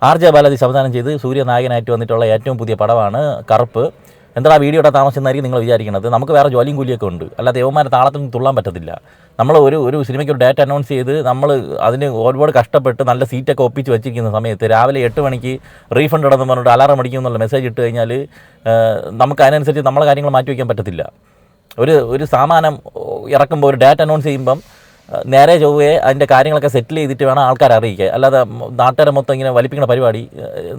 ആർ.ജെ. ബാലാജി സംവിധാനം ചെയ്ത് സൂര്യ നായകനായിട്ട് വന്നിട്ടുള്ള ഏറ്റവും പുതിയ പടമാണ് കറുപ്പ്. എന്താ വീഡിയോയുടെ താമസിച്ചെന്നായിരിക്കും നിങ്ങൾ വിചാരിക്കുന്നത്. നമുക്ക് വേറെ ജോലിയും കൂലിയൊക്കെ ഉണ്ട്, അല്ലാതെ യവന്മാരെ താളത്തിൽ തുള്ളാൻ പറ്റത്തില്ല. നമ്മൾ ഒരു സിനിമയ്ക്ക് ഒരു ഡേറ്റ് അനൗൺസ് ചെയ്ത് നമ്മൾ അതിന് ഒരുപാട് കഷ്ടപ്പെട്ട് നല്ല സീറ്റൊക്കെ ഒപ്പിച്ച് വെച്ചിരിക്കുന്ന സമയത്ത് രാവിലെ 8 മണിക്ക് റീഫണ്ട് ഇടന്ന് പറഞ്ഞിട്ട് അലാറം അടിക്കും എന്നുള്ള മെസ്സേജ് ഇട്ട് കഴിഞ്ഞാൽ നമുക്ക് അതിനനുസരിച്ച് നമ്മളെ കാര്യങ്ങൾ മാറ്റി വയ്ക്കാൻ പറ്റത്തില്ല. ഒരു സാമാനം ഇറക്കുമ്പോൾ ഒരു ഡേറ്റ് അനൗൺസ് ചെയ്യുമ്പം നേരെ ചൊവ്വേ അതിൻ്റെ കാര്യങ്ങളൊക്കെ സെറ്റിൽ ചെയ്തിട്ട് വേണം ആൾക്കാരെ അറിയിക്കുക. അല്ലാതെ നാട്ടുകാരെ മൊത്തം ഇങ്ങനെ വലിപ്പിക്കുന്ന പരിപാടി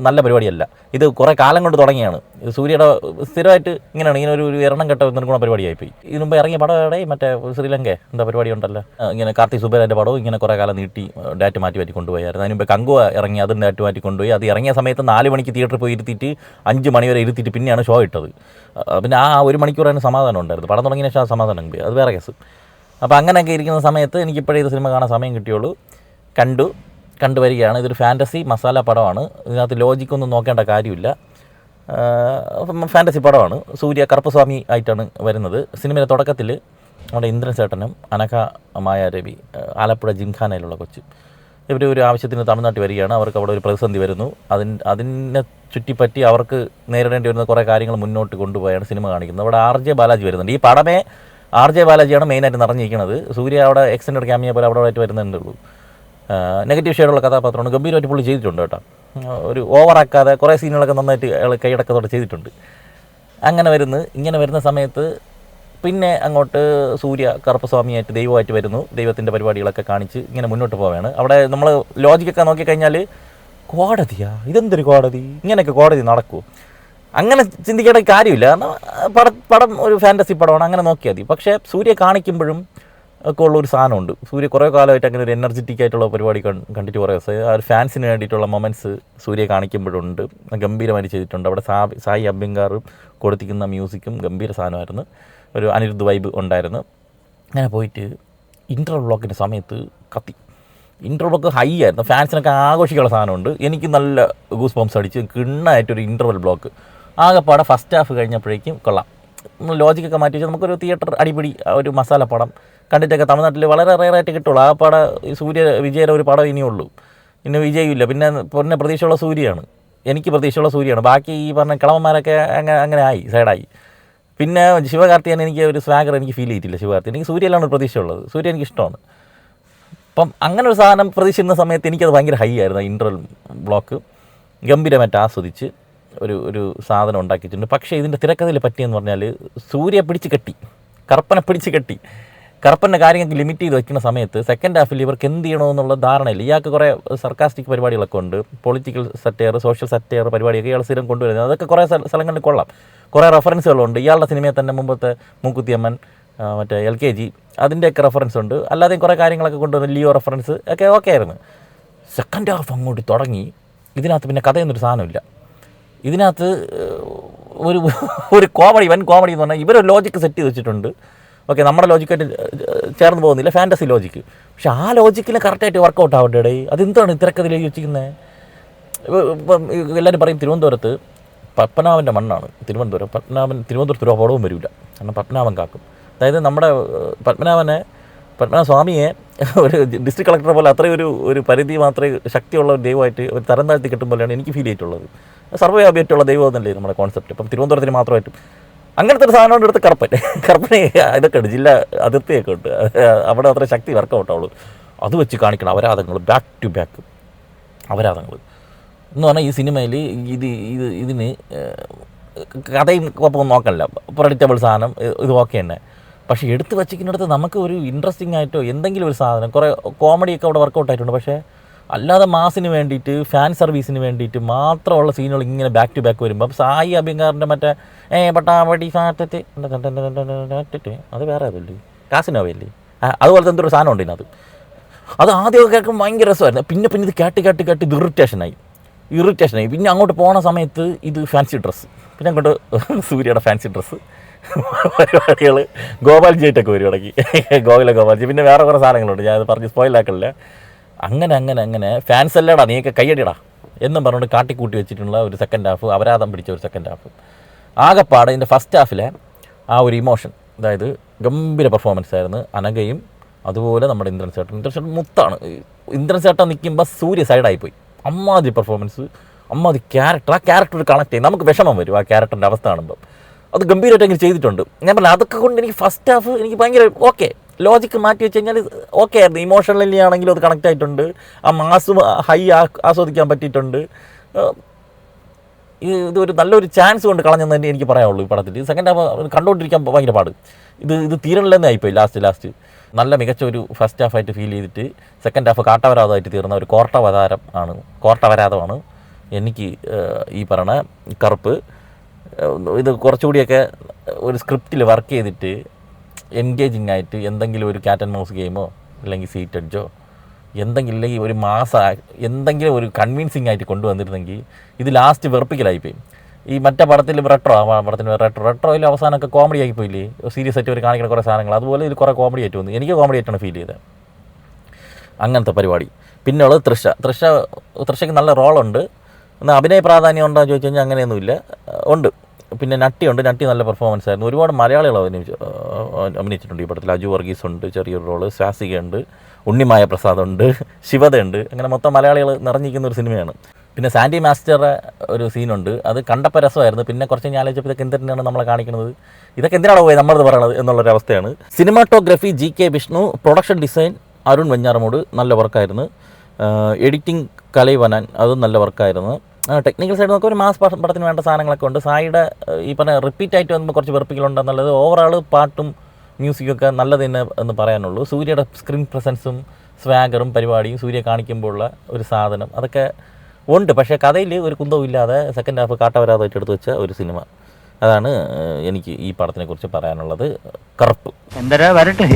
നല്ല പരിപാടിയല്ല. ഇത് കുറേ കാലം കൊണ്ട് തുടങ്ങിയാണ്. സൂര്യയുടെ സ്ഥിരമായിട്ട് ഇങ്ങനെയാണ്, ഇങ്ങനെ ഒരു എണ്ണം കെട്ട നിൽക്കുന്ന പരിപാടിയായിപ്പോയി. ഇതിന് മുമ്പ് ഇറങ്ങിയ പടം മറ്റേ ശ്രീലങ്ക എന്താ പരിപാടി ഉണ്ടല്ലോ, ഇങ്ങനെ കാർത്തിക് സുബേരൻ്റെ പടവും ഇങ്ങനെ കുറേ കാലം നീട്ടി ഡേറ്റ് മാറ്റി കൊണ്ടുപോയായിരുന്നു. അതിന് മുമ്പ് കങ്കുവ ഇറങ്ങി, അതും ഡേറ്റ് മാറ്റി കൊണ്ടുപോയി. അത് ഇറങ്ങിയ സമയത്ത് 4 മണിക്ക് തിയേറ്ററിൽ പോയി ഇരുത്തിയിട്ട് 5 മണി വരെ ഇരുത്തിയിട്ട് പിന്നെയാണ് ഷോ ഇട്ടത്. പിന്നെ ആ 1 മണിക്കൂർ തന്നെ സമാധാനം ഉണ്ടായിരുന്നു. പടം തുടങ്ങിയ ശേഷം സമാധാനം ഉണ്ട്, അത് വേറെ കേസ്. അപ്പോൾ അങ്ങനെയൊക്കെ ഇരിക്കുന്ന സമയത്ത് എനിക്കിപ്പോഴേ ഇത് സിനിമ കാണാൻ സമയം കിട്ടിയുള്ളൂ. കണ്ടുവരികയാണ്. ഇതൊരു ഫാൻറ്റസി മസാല പടമാണ്. ഇതിനകത്ത് ലോജിക്കൊന്നും നോക്കേണ്ട കാര്യമില്ല. ഫാൻറ്റസി പടമാണ്. സൂര്യ കറുപ്പസ്വാമി ആയിട്ടാണ് വരുന്നത്. സിനിമയുടെ തുടക്കത്തിൽ നമ്മുടെ ഇന്ദ്രൻ ചേട്ടനും അനഘ മായാരവി, ആലപ്പുഴ ജിംഖാനയിലുള്ള കൊച്ച്, ഇവർ ഒരു ആവശ്യത്തിന് തമിഴ്നാട്ടിൽ വരികയാണ്. അവർക്ക് അവിടെ ഒരു പ്രതിസന്ധി വരുന്നു. അതിനെ ചുറ്റിപ്പറ്റി അവർക്ക് നേരിടേണ്ടി വരുന്ന കുറേ കാര്യങ്ങൾ മുന്നോട്ട് കൊണ്ടുപോയാണ് സിനിമ കാണിക്കുന്നത്. അവിടെ ആർ.ജെ. ബാലാജി വരുന്നുണ്ട്. ഈ പടമേ ആർ.ജെ. ബാലാജിയാണ് മെയിനായിട്ട് നിറഞ്ഞിരിക്കുന്നത്. സൂര്യ അവിടെ എക്സ്റ്റൻഡഡ് ക്യാമിയ പോലെ അവിടെ ആയിട്ട് വരുന്നുള്ളൂ. നെഗറ്റീവ് ഷെയ്ഡുള്ള കഥാപാത്രമാണ്. ഗംഭീരമായിട്ട് പുള്ളി ചെയ്തിട്ടുണ്ട് കേട്ടോ. ഒരു ഓവറാക്കാതെ കുറേ സീനുകളൊക്കെ നന്നായിട്ട് അയാൾ കൈയടക്കത്തോടെ ചെയ്തിട്ടുണ്ട്. ഇങ്ങനെ വരുന്ന സമയത്ത് പിന്നെ അങ്ങോട്ട് സൂര്യ കറുപ്പസ്വാമിയായിട്ട് ദൈവമായിട്ട് വരുന്നു. ദൈവത്തിൻ്റെ പരിപാടികളൊക്കെ കാണിച്ച് ഇങ്ങനെ മുന്നോട്ട് പോവുകയാണ്. അവിടെ നമ്മൾ ലോജിക്കൊക്കെ നോക്കിക്കഴിഞ്ഞാൽ കോടതിയാ, ഇതെന്തൊരു കോടതി, ഇങ്ങനെയൊക്കെ കോടതി നടക്കുമോ, അങ്ങനെ ചിന്തിക്കേണ്ട കാര്യമില്ല. പടം ഒരു ഫാൻറ്റസി പടമാണ്, അങ്ങനെ നോക്കിയാൽ മതി. പക്ഷേ സൂര്യ കാണിക്കുമ്പോഴും ഒക്കെ ഉള്ളൊരു സാധനമുണ്ട്. സൂര്യ കുറേ കാലമായിട്ട് അങ്ങനെ ഒരു എനർജറ്റിക് ആയിട്ടുള്ള പരിപാടി കണ്ടിട്ട് കുറേ ദിവസം ആ ഒരു ഫാൻസിന് വേണ്ടിയിട്ടുള്ള മൊമെൻറ്റ്സ് സൂര്യ കാണിക്കുമ്പോഴുണ്ട്. ഗംഭീരമായിട്ട് ചെയ്തിട്ടുണ്ട്. അവിടെ സായി അഭ്യങ്കാർ കൊടുത്തിരിക്കുന്ന മ്യൂസിക്കും ഗംഭീര സാധനമായിരുന്നു. ഒരു അനിരുദ്ധ വൈബ് ഉണ്ടായിരുന്നു. അങ്ങനെ പോയിട്ട് ഇൻ്റർവൽ ബ്ലോക്കിൻ്റെ സമയത്ത് ഇൻ്റർവൽ ബ്ലോക്ക് ഹൈ ആയിരുന്നു. ഫാൻസിനൊക്കെ ആഘോഷിക്കാനുള്ള സാധനമുണ്ട്. എനിക്ക് നല്ല ഗൂസ് ബംസ് അടിച്ച് കിണ്ണായിട്ടൊരു ഇൻ്റർവൽ ബ്ലോക്ക്. ആകെപ്പാടെ ഫസ്റ്റ് ഹാഫ് കഴിഞ്ഞപ്പോഴേക്കും കൊള്ളാം. ലോജിക്കൊക്കെ മാറ്റി വെച്ചാൽ നമുക്കൊരു തിയേറ്റർ അടിപിടി ഒരു മസാല പടം കണ്ടിട്ടൊക്കെ തമിഴ്നാട്ടിൽ വളരെ റെയറായിട്ട് കിട്ടുള്ളൂ. ആ പടം സൂര്യ വിജയുടെ ഒരു പടം ഇനിയുള്ളൂ. പിന്നെ വിജയമില്ല. പിന്നെ പ്രതീക്ഷയുള്ള സൂര്യയാണ്. എനിക്ക് പ്രതീക്ഷയുള്ള സൂര്യയാണ്. ബാക്കി ഈ പറഞ്ഞ കിളവന്മാരൊക്കെ അങ്ങനെ ആയി, സൈഡായി. പിന്നെ ശിവകാർത്തികൻ എനിക്ക് ഒരു സ്വാഗർ എനിക്ക് ഫീൽ ചെയ്തിട്ടില്ല. ശിവകാർത്തികൻ എനിക്ക് സൂര്യയിലാണ് പ്രതീക്ഷയുള്ളത്. സൂര്യ എനിക്ക് ഇഷ്ടമാണ്. അപ്പം അങ്ങനെ ഒരു സാധനം പ്രതീക്ഷിക്കുന്ന സമയത്ത് എനിക്കത് ഭയങ്കര ഹൈ ആയിരുന്നു. ഇൻ്റർവൽ ബ്ലോക്ക് ഗംഭീരമായിട്ട് ആസ്വദിച്ച് ഒരു സാധനം ഉണ്ടാക്കിയിട്ടുണ്ട്. പക്ഷേ ഇതിൻ്റെ തിരക്കഥയിൽ പറ്റിയെന്ന് പറഞ്ഞാൽ സൂര്യ കറുപ്പനെ പിടിച്ച് കെട്ടി. കറുപ്പൻ്റെ കാര്യങ്ങൾക്ക് ലിമിറ്റ് ചെയ്ത് വയ്ക്കുന്ന സമയത്ത് സെക്കൻഡ് ഹാഫിൽ ഇവർക്ക് എന്ത് ചെയ്യണമെന്നുള്ള ധാരണയില്ല. ഇയാൾക്ക് കുറേ സർക്കാസ്റ്റിക് പരിപാടികളൊക്കെ ഉണ്ട്. പൊളിറ്റിക്കൽ സറ്റയർ, സോഷ്യൽ സറ്റയർ പരിപാടിയൊക്കെ ഇയാൾ സ്ഥിരം കൊണ്ടുവരുന്നത്. അതൊക്കെ കുറേ സ്ഥലങ്ങളിൽ കൊള്ളാം. കുറേ റെഫറൻസുകളുണ്ട്. ഇയാളുടെ സിനിമയിൽ തന്നെ മുമ്പത്തെ മൂക്കുത്തിയമ്മൻ, മറ്റേ LKG, അതിൻ്റെയൊക്കെ റെഫറൻസ് ഉണ്ട്. അല്ലാതെയും കുറേ കാര്യങ്ങളൊക്കെ കൊണ്ടുവന്ന് ലിയോ റെഫറൻസ് ഒക്കെ ഓക്കെ ആയിരുന്നു. സെക്കൻഡ് ഹാഫ് അങ്ങോട്ട് തുടങ്ങി. ഇതിനകത്ത് പിന്നെ കഥയൊന്നൊരു സാധനമില്ല. ഇതിനകത്ത് ഒരു കോമഡി, വൻ കോമഡി എന്ന് പറഞ്ഞാൽ ഇവരൊരു ലോജിക്ക് സെറ്റ് ചെയ്ത് വെച്ചിട്ടുണ്ട്. ഓക്കെ, നമ്മുടെ ലോജിക്കായിട്ട് ചേർന്ന് പോകുന്നില്ല, ഫാൻറ്റസി ലോജിക്ക്. പക്ഷെ ആ ലോജിക്കിൽ കറക്റ്റായിട്ട് വർക്കൗട്ട് ആവട്ടെ. അതെന്താണ് തിരക്കഥയിലേക്ക് വെച്ചിരിക്കുന്നത്? ഇപ്പം എല്ലാവരും പറയും തിരുവനന്തപുരത്ത് പത്മനാഭൻ്റെ മണ്ണാണ് തിരുവനന്തപുരം. തിരുവനന്തപുരത്ത് ഒരു അപകടവും വരില്ല, കാരണം പത്മനാഭൻ കാക്കും. അതായത് നമ്മുടെ പത്മനാഭ സ്വാമിയെ ഒരു ഡിസ്ട്രിക്ട് കളക്ടറെ പോലെ അത്രയും ഒരു പരിധി മാത്രമേ ശക്തിയുള്ള ഒരു ദൈവമായിട്ട് ഒരു തരം താഴ്ത്തി കിട്ടുമ്പോഴാണ് എനിക്ക് ഫീൽ ചെയ്തിട്ടുള്ളത്. സർവ്വവ്യാപിയായിട്ടുള്ള ദൈവം എന്നല്ലേ നമ്മുടെ കോൺസെപ്റ്റ്. ഇപ്പം തിരുവനന്തപുരത്തിന് മാത്രമായിട്ടും അങ്ങനത്തെ ഒരു സാധനം എടുത്ത് കറുപ്പനെ ഇതൊക്കെ ഉണ്ട്, ജില്ലാ അതിർത്തിയൊക്കെ ഉണ്ട്. അവിടെ അത്ര ശക്തി വർക്കൗട്ടാവുള്ളൂ. അത് വെച്ച് കാണിക്കണം അപരാധങ്ങൾ, ബാക്ക് ടു ബാക്ക് അപരാധങ്ങൾ എന്ന് പറഞ്ഞാൽ ഈ സിനിമയിൽ ഇതിന് കഥയും ഒപ്പം നോക്കണില്ല. പ്രഡിക്റ്റബിൾ സാധനം ഇത് ഓക്കെ തന്നെ. പക്ഷേ എടുത്ത് വച്ചിരിക്കുന്നിടത്ത് നമുക്ക് ഒരു ഇൻട്രസ്റ്റിംഗ് ആയിട്ടോ എന്തെങ്കിലും ഒരു സാധനം, കുറേ കോമഡിയൊക്കെ അവിടെ വർക്കൗട്ട് ആയിട്ടുണ്ട്. പക്ഷേ അല്ലാതെ മാസിന് വേണ്ടിയിട്ട്, ഫാൻ സർവീസിന് വേണ്ടിയിട്ട് മാത്രമുള്ള സീനുകൾ ഇങ്ങനെ ബാക്ക് ടു ബാക്ക് വരുമ്പോൾ സായി അഭ്യങ്കാറിൻ്റെ മറ്റേ പട്ടാപടി ഫാറ്ററ്റ് അത് വേറെ അതല്ലേ, കാസിനോവല്ലേ, അതുപോലത്തെ എന്തൊരു സാധനം ഉണ്ട് ഇതിനകത്ത്. അത് ആദ്യമൊക്കെ കേൾക്കുമ്പോൾ ഭയങ്കര രസമായിരുന്നു. പിന്നെ ഇത് കേട്ട് ഇത് ഇറിറ്റേഷനായി. പിന്നെ അങ്ങോട്ട് പോണ സമയത്ത് ഇത് ഫാൻസി ഡ്രസ്സ്, പിന്നെ അങ്ങോട്ട് സൂര്യയുടെ ഫാൻസി ഡ്രസ്സ് പരിപാടികൾ, ഗോപാൽജിയായിട്ടൊക്കെ വരും ഇടയ്ക്ക്, ഗോപാൽജി. പിന്നെ വേറെ കുറേ സാധനങ്ങളുണ്ട്, ഞാനത് പറഞ്ഞ് സ്പോയിലാക്കണില്ല. അങ്ങനെ ഫാൻസ് അല്ലേടാ നീയൊക്കെ കയ്യടിടാ എന്നും പറഞ്ഞുകൊണ്ട് കാട്ടിക്കൂട്ടി വെച്ചിട്ടുള്ള ഒരു സെക്കൻഡ് ഹാഫ്, അപരാധം പിടിച്ച ഒരു സെക്കൻഡ് ഹാഫ്. ആകെപ്പാടെ ഇതിൻ്റെ ഫസ്റ്റ് ഹാഫിലെ ആ ഒരു ഇമോഷൻ, അതായത് ഗംഭീര പെർഫോമൻസ് ആയിരുന്നു. അനഘയും അതുപോലെ നമ്മുടെ ഇന്ദ്രൻ ചേട്ടൻ മുത്താണ്. ഇന്ദ്രൻ ചേട്ടൻ നിൽക്കുമ്പോൾ സൂര്യ സൈഡായിപ്പോയി. അമ്മാതിരി പെർഫോമൻസ്, അമ്മാതിരി ക്യാരക്ടർ. ആ ക്യാരക്ടർ കണക്ട് ചെയ്യും, നമുക്ക് വിഷമം വരും ആ ക്യാരക്ടറിൻ്റെ അവസ്ഥ കാണുമ്പോൾ. അത് ഗംഭീരമായിട്ട് എങ്ങനെ ചെയ്തിട്ടുണ്ട്. ഞാൻ പറഞ്ഞില്ല, അതൊക്കെ കൊണ്ട് എനിക്ക് ഫസ്റ്റ് ഹാഫ് എനിക്ക് ഭയങ്കര ഓക്കെ, ലോജിക്ക് മാറ്റി വെച്ച് കഴിഞ്ഞാൽ ഓക്കെ ആയിരുന്നു. ഇമോഷണലി ആണെങ്കിലും അത് കണക്റ്റ് ആയിട്ടുണ്ട്, ആ മാസും ഹൈ ആസ്വദിക്കാൻ പറ്റിയിട്ടുണ്ട്. ഇതൊരു നല്ലൊരു ചാൻസ് കൊണ്ട് കളഞ്ഞെന്ന് തന്നെ എനിക്ക് പറയാനുള്ളൂ ഈ പടത്തിൽ. സെക്കൻഡ് ഹാഫ് കണ്ടുകൊണ്ടിരിക്കാൻ ഭയങ്കര പാട്. ഇത് തീരണില്ലെന്നേ ആയിപ്പോയി ലാസ്റ്റ്. നല്ല മികച്ച ഒരു ഫസ്റ്റ് ഹാഫായിട്ട് ഫീൽ ചെയ്തിട്ട് സെക്കൻഡ് ഹാഫ് കാട്ടവരാതമായിട്ട് തീർന്ന ഒരു കോർട്ടവരാതമാണ് എനിക്ക് ഈ പറഞ്ഞ കറുപ്പ്. ഇത് കുറച്ചുകൂടിയൊക്കെ ഒരു സ്ക്രിപ്റ്റിൽ വർക്ക് ചെയ്തിട്ട് എൻഗേജിങ് ആയിട്ട് എന്തെങ്കിലും ഒരു ക്യാറ്റ് ആൻഡ് മൗസ് ഗെയിമോ അല്ലെങ്കിൽ സീറ്റ് എഡ്ജോ എന്തെങ്കിലും, ഇല്ലെങ്കിൽ ഒരു എന്തെങ്കിലും ഒരു കൺവിൻസിങ് ആയിട്ട് കൊണ്ടുവന്നിരുന്നെങ്കിൽ ഇത് ലാസ്റ്റ് വെറുപ്പിക്കലായിപ്പോയി. ഈ മറ്റേ പടത്തിൽ റെട്രോയിൽ അവസാനമൊക്കെ കോമഡി ആയി പോയില്ലേ, സീരിയസ് ആയിട്ട് ഒരു കാണിക്കുന്ന കുറേ സാധനങ്ങൾ, അതുപോലെ ഇത് കുറേ കോമഡി ആയിട്ട് വന്നു. എനിക്ക് കോമഡി ആയിട്ടാണ് ഫീൽ ചെയ്തത് അങ്ങനത്തെ പരിപാടി. പിന്നെ ഉള്ളത് തൃഷയ്ക്ക് നല്ല റോളുണ്ട്. എന്നാൽ അഭിനയ പ്രാധാന്യം ഉണ്ടോ എന്ന് ചോദിച്ചു കഴിഞ്ഞാൽ അങ്ങനെയൊന്നുമില്ല, ഉണ്ട്. പിന്നെ നട്ടി നല്ല പെർഫോമൻസ് ആയിരുന്നു. ഒരുപാട് മലയാളികൾ അഭിനയിച്ചിട്ടുണ്ട് ഈ പടത്തിൽ. അജു വർഗീസ് ഉണ്ട്, ചെറിയൊരു റോള്. സ്വാസികയുണ്ട്, ഉണ്ണിമായ പ്രസാദുണ്ട്, ശിവതയുണ്ട്. അങ്ങനെ മൊത്തം മലയാളികൾ നിറഞ്ഞിരിക്കുന്ന ഒരു സിനിമയാണ്. പിന്നെ സാൻഡി മാസ്റ്ററുടെ ഒരു സീനുണ്ട്, അത് കണ്ടപ്പോൾ രസമായിരുന്നു. പിന്നെ കുറച്ച് ഞാൻ ആലോചിച്ചപ്പോൾ ഇതൊക്കെ എന്തിനാണ് നമ്മളെ കാണിക്കുന്നത്, ഇതൊക്കെ എന്തിനാണ് പോയി നമ്മളത് പറയണത് എന്നുള്ളൊരവസ്ഥയാണ്. Cinematography GK Vishnu, production design Arun Venjaramoodu, നല്ല വർക്കായിരുന്നു. എഡിറ്റിംഗ് കലൈവനാൻ, അതും നല്ല വർക്കായിരുന്നു. ടെക്നിക്കൽ സൈഡ് നോക്കുക ഒരു മാസ് പടത്തിന് വേണ്ട സാധനങ്ങളൊക്കെ ഉണ്ട്. സായിയുടെ ഈ പറഞ്ഞ റിപ്പീറ്റ് ആയിട്ട് വന്നപ്പോൾ കുറച്ച് വെറുപ്പിക്കലുണ്ടെന്നുള്ളത്. ഓവറോൾ പാട്ടും മ്യൂസിക്കൊക്കെ നല്ലത് തന്നെ എന്ന് പറയാനുള്ളൂ. സൂര്യയുടെ സ്ക്രീൻ പ്രസൻസും സ്വാഗറും പരിപാടിയും സൂര്യ കാണിക്കുമ്പോഴുള്ള ഒരു സാധനം അതൊക്കെ ഉണ്ട്. പക്ഷേ കഥയിൽ ഒരു കുന്തവും ഇല്ലാതെ സെക്കൻഡ് ഹാഫ് കാട്ടവരാതായിട്ട് എടുത്തു വെച്ച ഒരു സിനിമ. അതാണ് എനിക്ക് ഈ പടത്തിനെ കുറിച്ച് പറയാനുള്ളത്. കറുപ്പ്. എന്തരാ വരട്ടെ.